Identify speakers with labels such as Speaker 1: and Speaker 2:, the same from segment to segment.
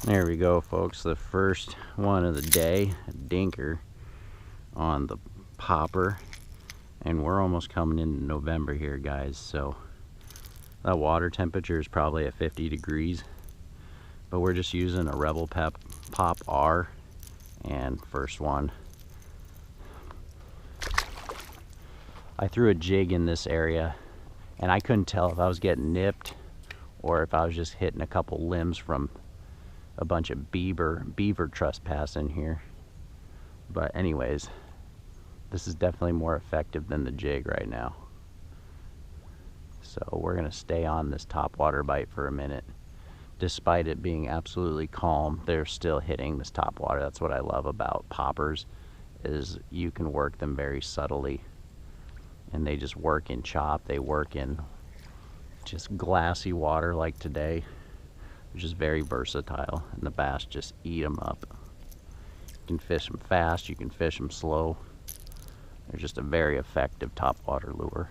Speaker 1: There we go, folks. The first one of the day, a dinker on the popper. And we're almost coming into November here, guys. So that water temperature is probably at 50 degrees. But we're just using a Rebel Pop R. And first one. I threw a jig in this area. And I couldn't tell if I was getting nipped or if I was just hitting a couple limbs from a bunch of beaver trespass in here. But anyways, this is definitely more effective than the jig right now. So we're gonna stay on this topwater bite for a minute. Despite it being absolutely calm, they're still hitting this topwater. That's what I love about poppers, is you can work them very subtly. And they just work in chop, they work in just glassy water like today. Which is very versatile, and the bass just eat them up. You can fish them fast, you can fish them slow. They're just a very effective topwater lure.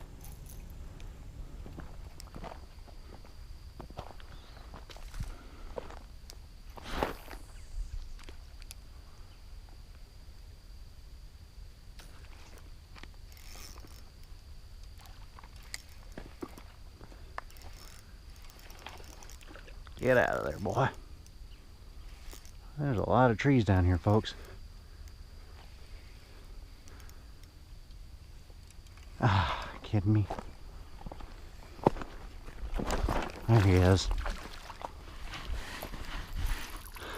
Speaker 1: Get out of there, boy. There's a lot of trees down here, folks. Ah, kidding me? There he is.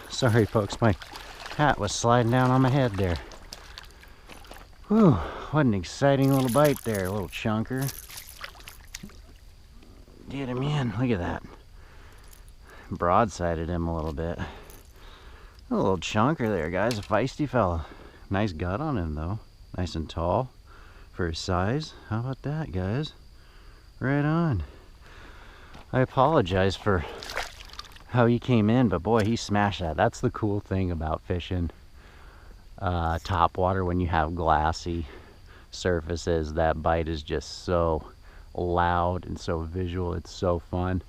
Speaker 1: Sorry, folks, my hat was sliding down on my head there. Whew, what an exciting little bite there, a little chunker. Get him in, look at that. Broadsided him a little bit. A little chunker there, guys, a feisty fella. Nice gut on him, though. Nice and tall for his size. How about that, guys? Right on. I apologize for how he came in, but boy, he smashed that. That's the cool thing about fishing topwater when you have glassy surfaces. That bite is just so loud and so visual. It's so fun.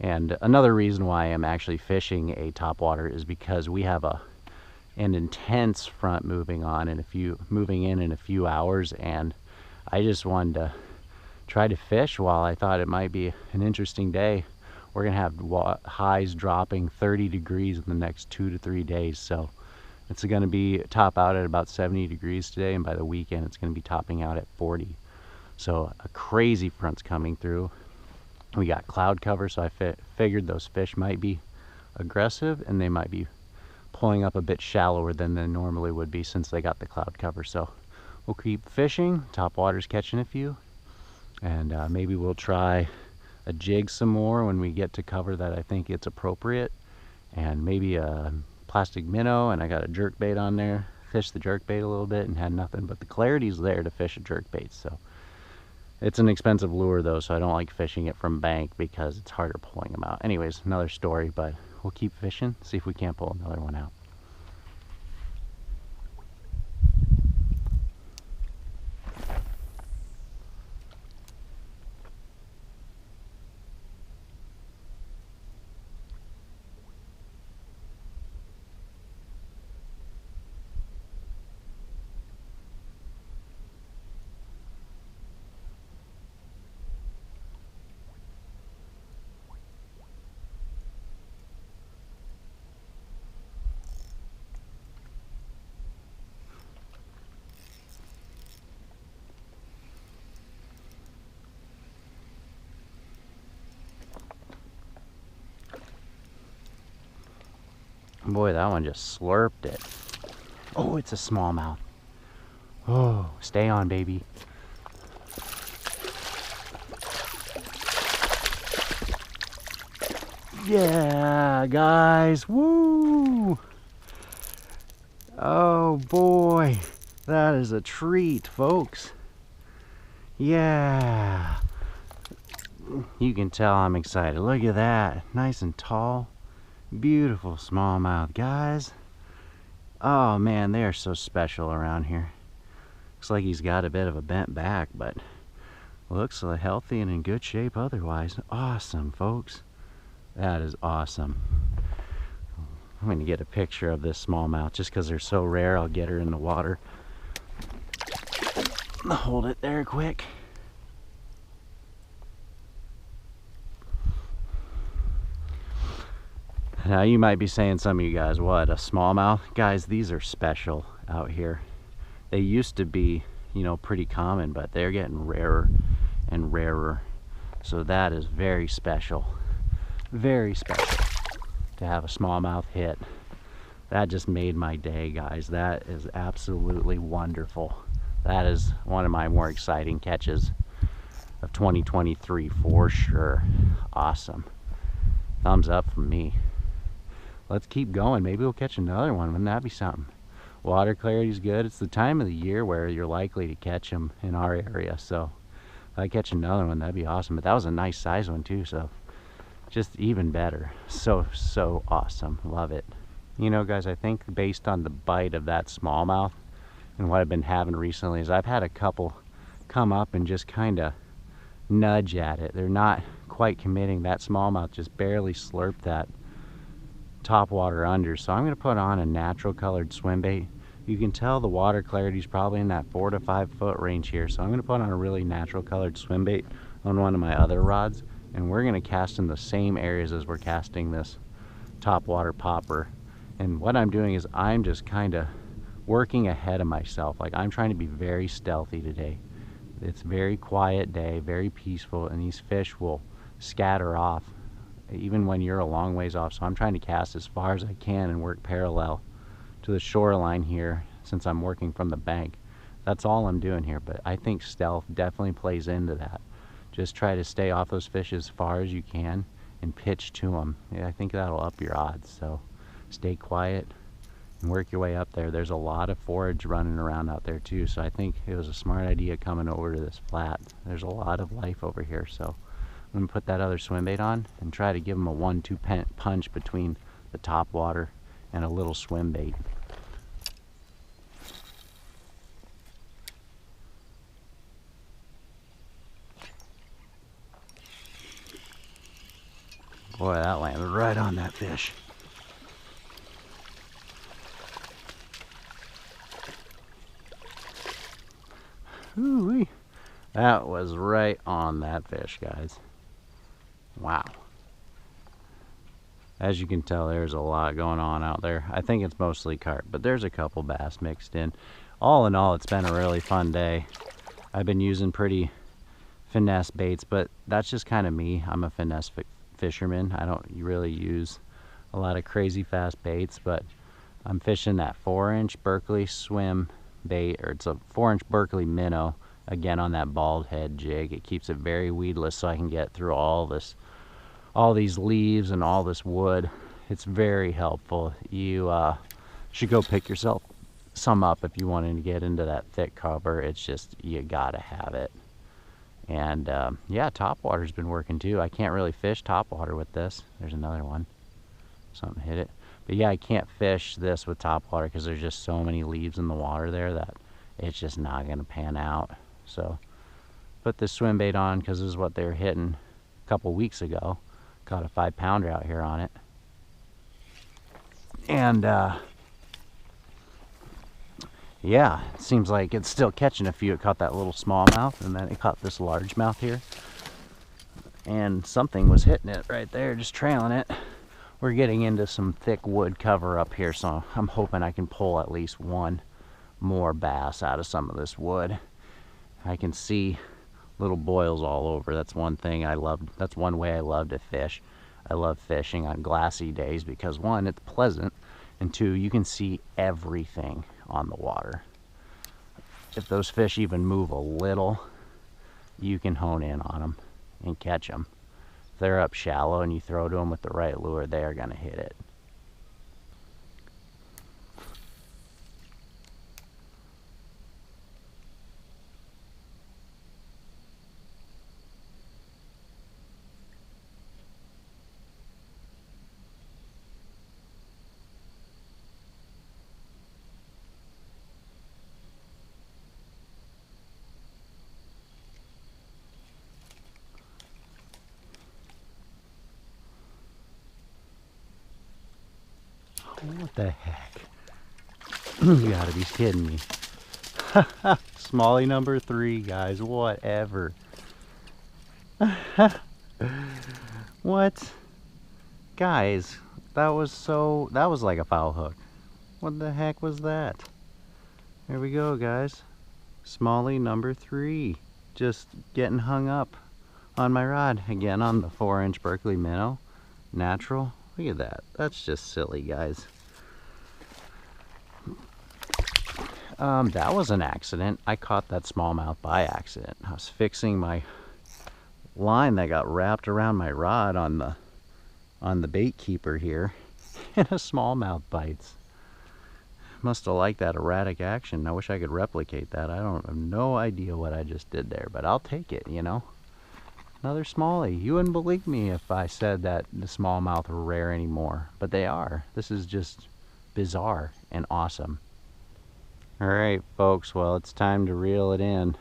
Speaker 1: And another reason why I'm actually fishing a topwater is because we have an intense front moving in a few hours, and I just wanted to try to fish while I thought it might be an interesting day. We're gonna have highs dropping 30 degrees in the next 2 to 3 days, so it's gonna be top out at about 70 degrees today, and by the weekend it's gonna be topping out at 40. So a crazy front's coming through. We got cloud cover, so I figured those fish might be aggressive and they might be pulling up a bit shallower than they normally would be since they got the cloud cover. So we'll keep fishing, topwater's catching a few, and maybe we'll try a jig some more when we get to cover that I think it's appropriate, and maybe a plastic minnow, and I got a jerk bait on there. Fished the jerk bait a little bit and had nothing, but the clarity's there to fish a jerk bait. So it's an expensive lure though, so I don't like fishing it from bank because it's harder pulling them out. Anyways, another story, but we'll keep fishing, see if we can't pull another one out. Boy, that one just slurped it. Oh, it's a smallmouth. Oh, stay on, baby. Yeah, guys, woo! Oh boy, that is a treat, folks. Yeah. You can tell I'm excited. Look at that, nice and tall. Beautiful smallmouth, guys. Oh man, they are so special around here. Looks like he's got a bit of a bent back, but looks healthy and in good shape otherwise. Awesome, folks. That is awesome. I'm going to get a picture of this smallmouth just because they're so rare. I'll get her in the water. Hold it there quick. Now you might be saying, some of you guys, what, a smallmouth? Guys, these are special out here. They used to be, you know, pretty common, but they're getting rarer and rarer. So that is very special. Very special to have a smallmouth hit. That just made my day, guys. That is absolutely wonderful. That is one of my more exciting catches of 2023 for sure. Awesome. Thumbs up from me. Let's keep going. Maybe we'll catch another one. Wouldn't that be something? Water clarity's good. It's the time of the year where you're likely to catch them in our area. So if I catch another one, that'd be awesome. But that was a nice size one too. So just even better. So awesome. Love it. You know, guys, I think based on the bite of that smallmouth and what I've been having recently is I've had a couple come up and just kind of nudge at it. They're not quite committing. That smallmouth just barely slurped that top water under. So I'm going to put on a natural colored swim bait. You can tell the water clarity is probably in that 4 to 5 foot range here. So I'm going to put on a really natural colored swim bait on one of my other rods. And we're going to cast in the same areas as we're casting this top water popper. And what I'm doing is I'm just kind of working ahead of myself. Like, I'm trying to be very stealthy today. It's a very quiet day, very peaceful, and these fish will scatter off even when you're a long ways off. So I'm trying to cast as far as I can and work parallel to the shoreline here since I'm working from the bank. That's all I'm doing here, but I think stealth definitely plays into that. Just try to stay off those fish as far as you can and pitch to them. Yeah, I think that'll up your odds. So stay quiet and work your way up there. There's a lot of forage running around out there too, so I think it was a smart idea coming over to this flat. There's a lot of life over here. So I'm going to put that other swim bait on and try to give them a 1-2 punch between the top water and a little swim bait. Boy, that landed right on that fish. Ooh-wee. That was right on that fish, guys. Wow. As you can tell, there's a lot going on out there. I think it's mostly carp, but there's a couple bass mixed in. All in all, it's been a really fun day. I've been using pretty finesse baits, but that's just kind of me. I'm a finesse fisherman. I don't really use a lot of crazy fast baits, but I'm fishing that 4-inch Berkeley swim bait, or it's a 4-inch Berkeley minnow, again on that bald head jig. It keeps it very weedless so I can get through all these leaves and all this wood. It's very helpful. You should go pick yourself some up if you wanted to get into that thick cover. It's just, you gotta have it. And yeah, topwater's been working too. I can't really fish topwater with this. There's another one. Something hit it. But yeah, I can't fish this with topwater because there's just so many leaves in the water there that it's just not going to pan out. So put this swim bait on because this is what they were hitting a couple weeks ago. Caught a 5-pounder out here on it. And yeah, it seems like it's still catching a few. It caught that little smallmouth, and then it caught this largemouth here. And something was hitting it right there, just trailing it. We're getting into some thick wood cover up here, so I'm hoping I can pull at least one more bass out of some of this wood. I can see little boils all over. That's one thing I love. That's one way I love to fish. I love fishing on glassy days because, one, it's pleasant, and two, you can see everything on the water. If those fish even move a little, you can hone in on them and catch them. If they're up shallow and you throw to them with the right lure, they are going to hit it. the heck? You gotta be kidding me. Smallie number 3, guys. Whatever. What? Guys, that was like a foul hook. What the heck was that? There we go, guys. Smallie number 3. Just getting hung up on my rod. Again, on the 4-inch Berkeley minnow. Natural. Look at that. That's just silly, guys. That was an accident. I caught that smallmouth by accident. I was fixing my line that got wrapped around my rod on the bait keeper here, and a smallmouth bites. Must have liked that erratic action. I wish I could replicate that. I have no idea what I just did there, but I'll take it, you know. Another smallie. You wouldn't believe me if I said that the smallmouth were rare anymore, but they are. This is just bizarre and awesome. Alright folks, well, it's time to reel it in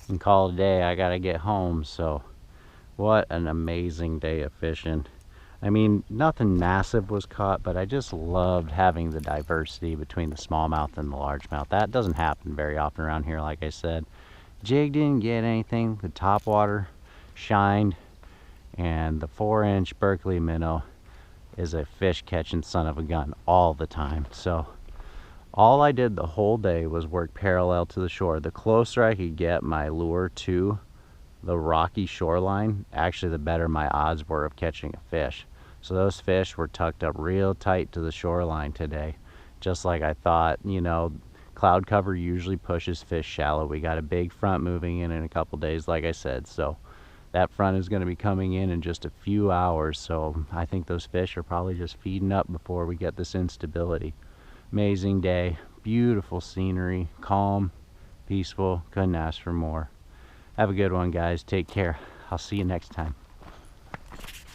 Speaker 1: and call it a day. I gotta get home. So what an amazing day of fishing. I mean, nothing massive was caught, but I just loved having the diversity between the smallmouth and the largemouth. That doesn't happen very often around here, like I said. Jig didn't get anything. The topwater shined, and the 4-inch Berkeley minnow is a fish catching son of a gun all the time. So all I did the whole day was work parallel to the shore. The closer I could get my lure to the rocky shoreline, actually the better my odds were of catching a fish. So those fish were tucked up real tight to the shoreline today, just like I thought. You know, cloud cover usually pushes fish shallow. We got a big front moving in a couple days, like I said, so that front is going to be coming in just a few hours. So I think those fish are probably just feeding up before we get this instability. Amazing day, beautiful scenery, calm, peaceful, couldn't ask for more. Have a good one, guys. Take care. I'll see you next time.